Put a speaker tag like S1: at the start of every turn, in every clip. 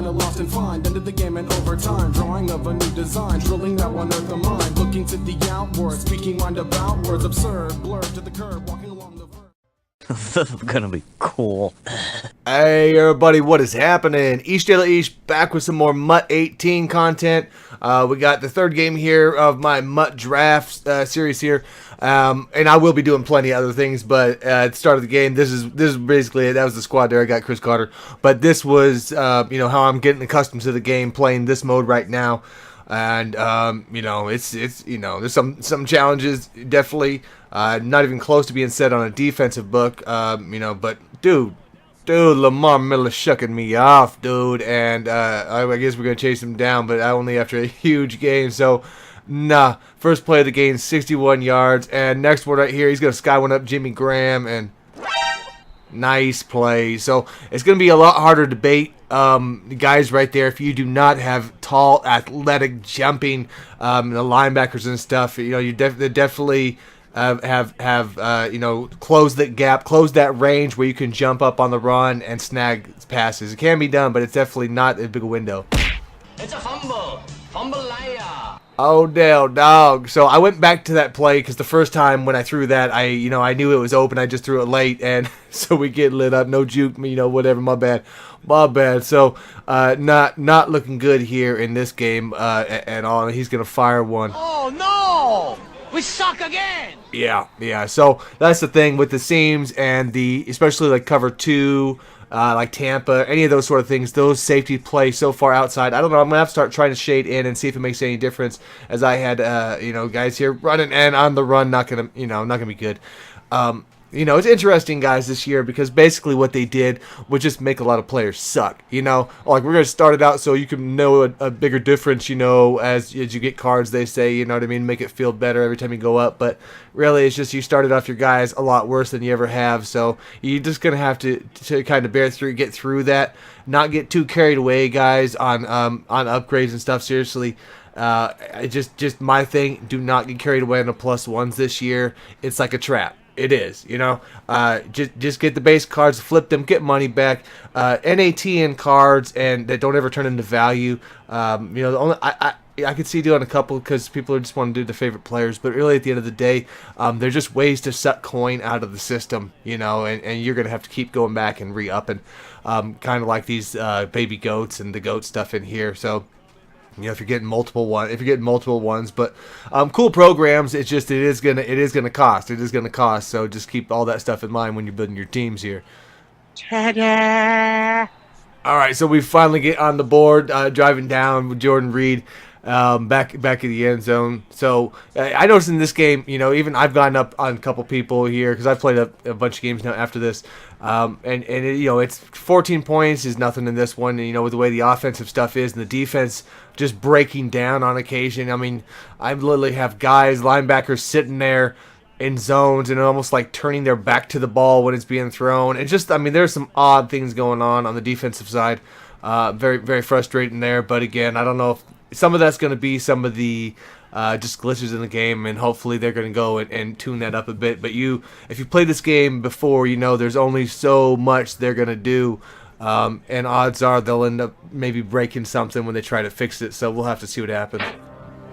S1: kinda lost and find. Ended the game and over time, drawing of a new design, drilling that one earth of mine, looking to the outward, speaking mind about words, absurd, blurred to the curb, walking along the verge.
S2: This is gonna be cool.
S3: Hey everybody, what is happening? Ish back with some more MUT 18 content. We got the third game here of my MUT draft series here, and I will be doing plenty of other things. But at the start of the game, this is basically it. That was the squad there. I got Chris Carter, but this was how I'm getting accustomed to the game, playing this mode right now. And it's there's some challenges definitely. Not even close to being set on a defensive book. But dude, Lamar Miller shucking me off, dude. And I guess we're gonna chase him down, but only after a huge game. So, nah. First play of the game, 61 yards. And next one right here, he's gonna sky one up Jimmy Graham and nice play. So it's gonna be a lot harder to bait guys right there if you do not have tall, athletic, jumping the linebackers and stuff. You definitely have close that gap, close that range where you can jump up on the run and snag passes. It can be done, but it's definitely not a big window.
S4: It's a fumble liar.
S3: Oh, damn, dog. So I went back to that play because the first time when I threw that, I knew it was open. I just threw it late, and so we get lit up. No juke, whatever. My bad. So not looking good here in this game at all. He's gonna fire one.
S4: Oh no! We suck again.
S3: Yeah. So that's the thing with the seams and especially like cover 2. Like Tampa, any of those sort of things, those safety plays so far outside. I don't know. I'm gonna have to start trying to shade in and see if it makes any difference. As I had, guys here running and on the run, not gonna be good. It's interesting, guys, this year because basically what they did was just make a lot of players suck. Like we're gonna start it out so you can know a bigger difference. As you get cards, they say, you know what I mean, make it feel better every time you go up. But really, it's just you started off your guys a lot worse than you ever have. So you're just gonna have to kind of get through that, not get too carried away, guys, on upgrades and stuff. Seriously. Just my thing. Do not get carried away on the +1s this year. It's like a trap. It is, just get the base cards, flip them, get money back. NATN cards and that don't ever turn into value. I could see doing a couple because people just want to do their favorite players, but really at the end of the day, they're just ways to suck coin out of the system, and you're gonna have to keep going back and re-upping, kind of like these baby goats and the goat stuff in here. So. If you're getting multiple ones, but cool programs. It's just it is gonna cost. So just keep all that stuff in mind when you're building your teams here. Ta-da! All right, so we finally get on the board, driving down with Jordan Reed. Back in the end zone. So I noticed in this game, even I've gotten up on a couple people here because I've played a bunch of games now after this, it's 14 points is nothing in this one. And, with the way the offensive stuff is and the defense just breaking down on occasion. I mean, I literally have linebackers sitting there in zones and almost like turning their back to the ball when it's being thrown. And just, there's some odd things going on the defensive side. Very, very frustrating there. But again, I don't know if some of that's going to be some of the just glitches in the game, and hopefully they're going to go and tune that up a bit. But if you play this game before, there's only so much they're going to do, and odds are they'll end up maybe breaking something when they try to fix it. So we'll have to see what happens.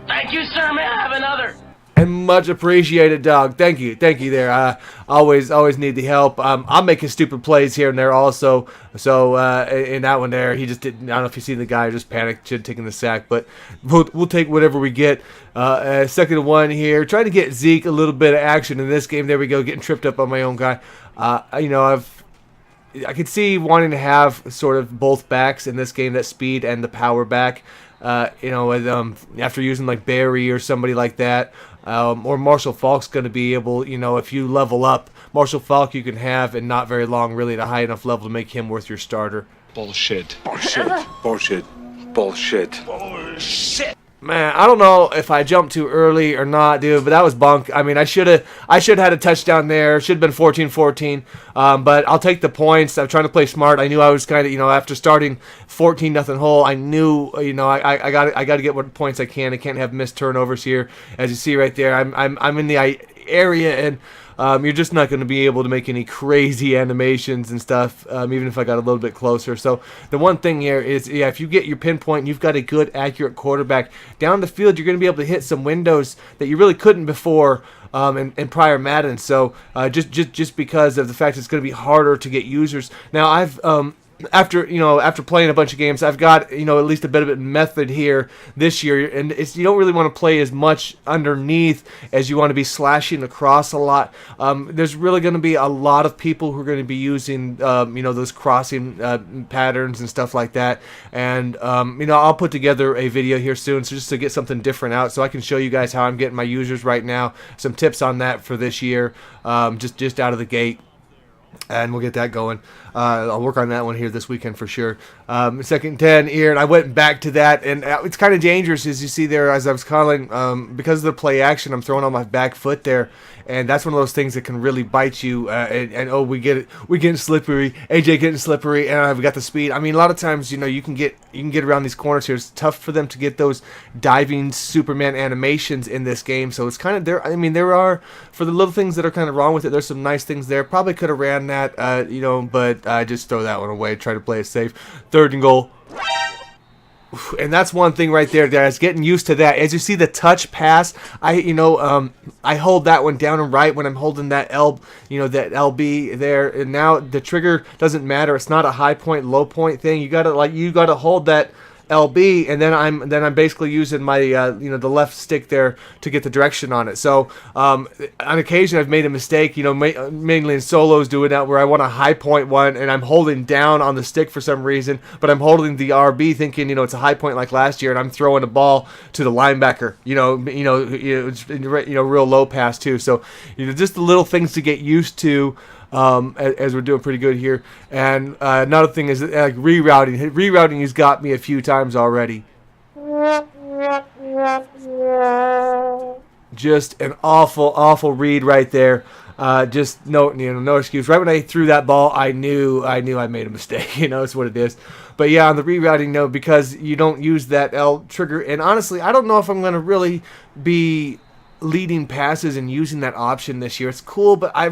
S4: Thank you, sir. May I have another?
S3: And much appreciated, dog. Thank you there. Always need the help. I'm making stupid plays here and there also. So in that one there, he just didn't. I don't know if you see the guy just panicked, should taking the sack, but we'll take whatever we get. Second and 1 here, trying to get Zeke a little bit of action in this game. There we go, getting tripped up on my own guy. I could see wanting to have sort of both backs in this game, that speed and the power back. After using like Barry or somebody like that. Or Marshall Falk's going to be able, if you level up, Marshall Falk you can have and not very long, really at a high enough level to make him worth your starter.
S5: Bullshit.
S3: Man, I don't know if I jumped too early or not, dude, but that was bunk. I mean, I should have had a touchdown there. Should have been 14-14. But I'll take the points. I'm trying to play smart. I knew I was kind of, after starting 14-0 hole, I knew, I got to get what points I can. I can't have missed turnovers here. As you see right there, I'm in the area, and you're just not going to be able to make any crazy animations and stuff, even if I got a little bit closer. So the one thing here is, yeah, if you get your pinpoint and you've got a good, accurate quarterback down the field, you're going to be able to hit some windows that you really couldn't before in prior Madden. So just because of the fact it's going to be harder to get users. Now I've after playing a bunch of games, I've got at least a bit of a method here this year, and you don't really want to play as much underneath as you want to be slashing across a lot. There's really going to be a lot of people who are going to be using those crossing patterns and stuff like that, and I'll put together a video here soon, so just to get something different out, so I can show you guys how I'm getting my users right now, some tips on that for this year, just out of the gate. And we'll get that going. I'll work on that one here this weekend for sure. Second 10 here, and I went back to that, and it's kind of dangerous, as you see there, as I was calling, because of the play action, I'm throwing on my back foot there, and that's one of those things that can really bite you, and oh, we getting slippery, AJ getting slippery, and I've got the speed. I mean, a lot of times, you can get around these corners here. It's tough for them to get those diving Superman animations in this game, so it's kind of there. I mean, there are, for the little things that are kind of wrong with it, there's some nice things there. Probably could have ran that, but just throw that one away. Try to play it safe. Third and goal. And that's one thing right there, guys. Getting used to that. As you see the touch pass, I hold that one down and right when I'm holding that that LB there. And now the trigger doesn't matter. It's not a high point, low point thing. You gotta hold that LB, and then I'm basically using my the left stick there to get the direction on it. So on occasion I've made a mistake, mainly in solos, doing that where I want a high point one and I'm holding down on the stick for some reason, but I'm holding the RB thinking it's a high point like last year, and I'm throwing a ball to the linebacker. Real low pass too. So just the little things to get used to. As we're doing pretty good here. And another thing is rerouting. Rerouting has got me a few times already. Just an awful read right there. Just no excuse. Right when I threw that ball, I knew I made a mistake. It's what it is. But yeah, on the rerouting, because you don't use that L trigger, and honestly, I don't know if I'm going to really be leading passes and using that option this year. It's cool, but I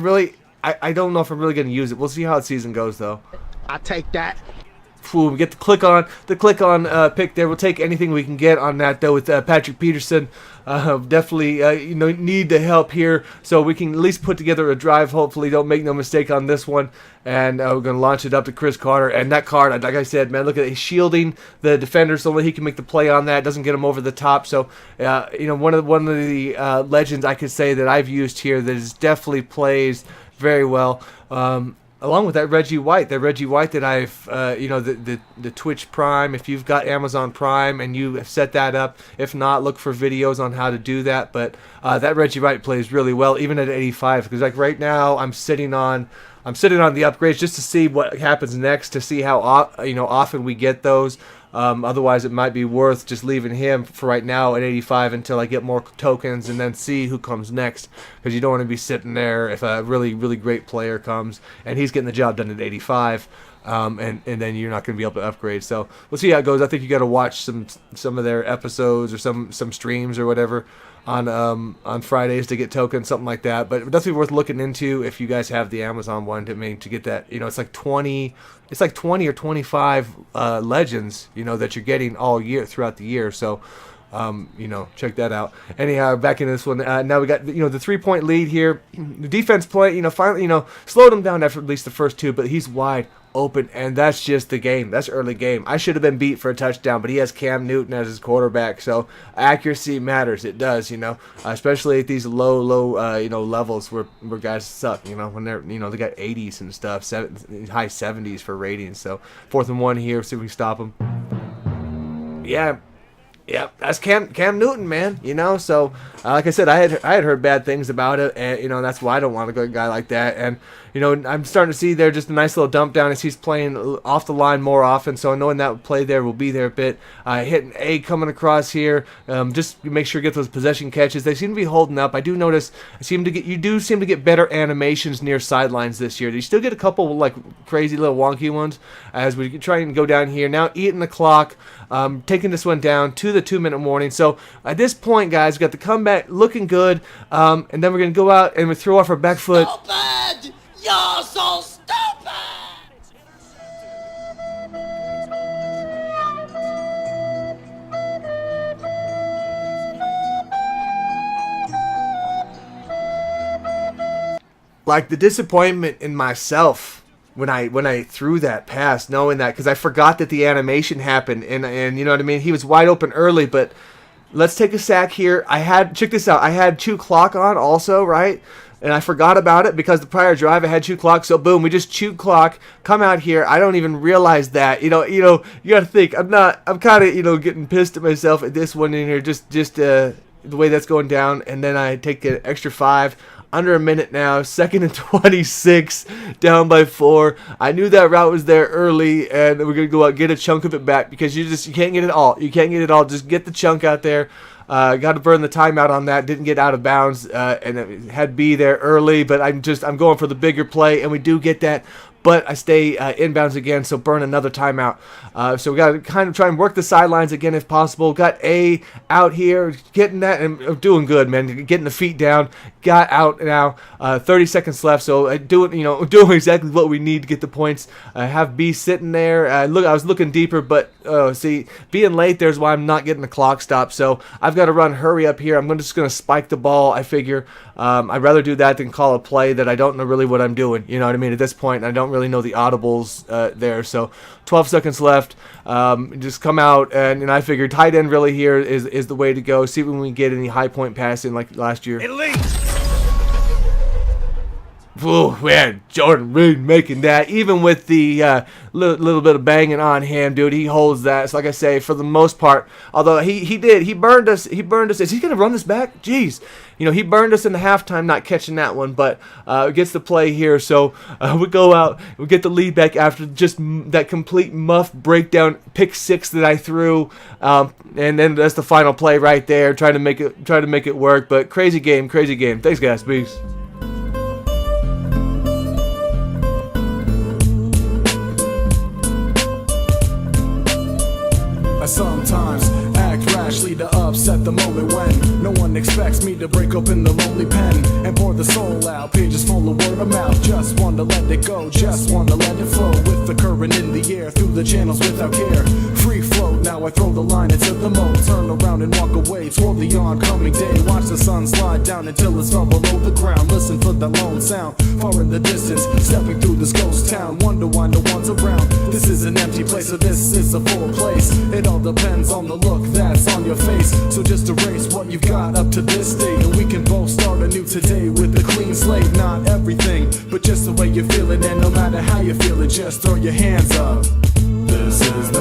S3: don't know if I'm really going to use it. We'll see how the season goes, though.
S2: I'll take that.
S3: Ooh, we get the click on pick there. We'll take anything we can get on that, though, with Patrick Peterson. Definitely need the help here, so we can at least put together a drive. Hopefully, don't make no mistake on this one. And we're going to launch it up to Chris Carter. And that card, like I said, man, look at it. He's shielding the defender so that he can make the play on that. Doesn't get him over the top. So, one of the legends I could say that I've used here that is definitely plays very well, along with that Reggie White that I've the Twitch Prime. If you've got Amazon Prime and you have set that up, if not, look for videos on how to do that. But that Reggie White plays really well, even at 85, because like right now I'm sitting on the upgrades just to see what happens next, to see how often we get those. Otherwise, it might be worth just leaving him for right now at 85 until I get more tokens, and then see who comes next, because you don't want to be sitting there if a really, really great player comes and he's getting the job done at 85, and then you're not going to be able to upgrade. So we'll see how it goes. I think you got to watch some of their episodes or some streams or whatever on Fridays to get tokens, something like that. But definitely worth looking into if you guys have the Amazon one to get that. It's like 20 or 25 legends that you're getting all year throughout the year. So check that out. Anyhow, back into this one. Now we got the 3-point lead here. The defense play finally slowed him down after at least the first two, but he's wide open, and that's just the game. That's early game. I should have been beat for a touchdown, but he has Cam Newton as his quarterback, so accuracy matters. It does, especially at these low levels where guys suck, when they're they got 80s and stuff, high 70s for ratings. So 4th and 1 here. See if we can stop him. Yeah, that's Cam Newton, man. So like I said, I had heard bad things about it, and that's why I don't want to go a guy like that. And I'm starting to see there just a nice little dump down as he's playing off the line more often. So knowing that play there will be there a bit. Hitting A coming across here, just make sure you get those possession catches. They seem to be holding up. I do notice you do seem to get better animations near sidelines this year. You still get a couple like crazy little wonky ones as we try and go down here now, eating the clock, taking this one down to the 2-minute warning. So at this point, guys, we got the comeback looking good, and then we're gonna go out and we throw off our back foot.
S4: Stupid! You're so stupid!
S3: Like the disappointment in myself when I threw that pass, knowing that, because I forgot that the animation happened, and you know what I mean. He was wide open early, but let's take a sack here. Check this out. I had 2 clock on also, right? And I forgot about it because the prior drive I had 2 clock. So boom, we just chewed clock. Come out here. I don't even realize that. You got to think. I'm kind of getting pissed at myself at this one in here. Just the way that's going down, and then I take an extra 5. Under a minute now, 2nd and 26, down by 4. I knew that route was there early, and we're gonna go out and get a chunk of it back, because you can't get it all. You can't get it all. Just get the chunk out there. Got to burn the timeout on that. Didn't get out of bounds, and it had B there early. But I'm going for the bigger play, and we do get that. But I stay inbounds again, so burn another timeout. So we got to kind of try and work the sidelines again if possible. Got A out here, getting that, and doing good, man. Getting the feet down. Got out now. 30 seconds left, so doing exactly what we need to get the points. Have B sitting there. I was looking deeper, but see, being late there's why I'm not getting the clock stop. So I've got to run hurry up here. I'm just going to spike the ball. I figure I'd rather do that than call a play that I don't know really what I'm doing. You know what I mean? At this point, I don't really know the audibles there. So 12 seconds left. Just come out, and I figured tight end really here is the way to go. See when we get any high point passing like last year.
S4: Elite!
S3: Oh man, Jordan Reed making that, even with the little bit of banging on him, dude. He holds that. So like I say, for the most part, although he burned us. Is he gonna run this back? Jeez, he burned us in the halftime, not catching that one, but gets the play here. So we go out, we get the lead back after just that complete muff breakdown pick 6 that I threw, and then that's the final play right there. Trying to make it work, but crazy game. Thanks, guys. Peace.
S1: I sometimes act rashly to upset the moment when no one expects me to break open the lonely pen and pour the soul out. Pages full of word of mouth. Just want to let it go, just want to let it flow with the current in the air through the channels without care. Free flow, now I throw the line into the moat. Turn around and walk away toward the oncoming day. Watch the sun slide down until it's fell below the ground. Listen for the lone sound far in the distance, stepping through this ghost town. Wonder why no one's around. This is an empty place, so this is a full place. It all depends on the look that's on your face. So just erase what you've got up to this date, and we can both start anew today with a clean slate. Not everything, but just the way you're feeling, and no matter how you feel it, just throw your hands up. This is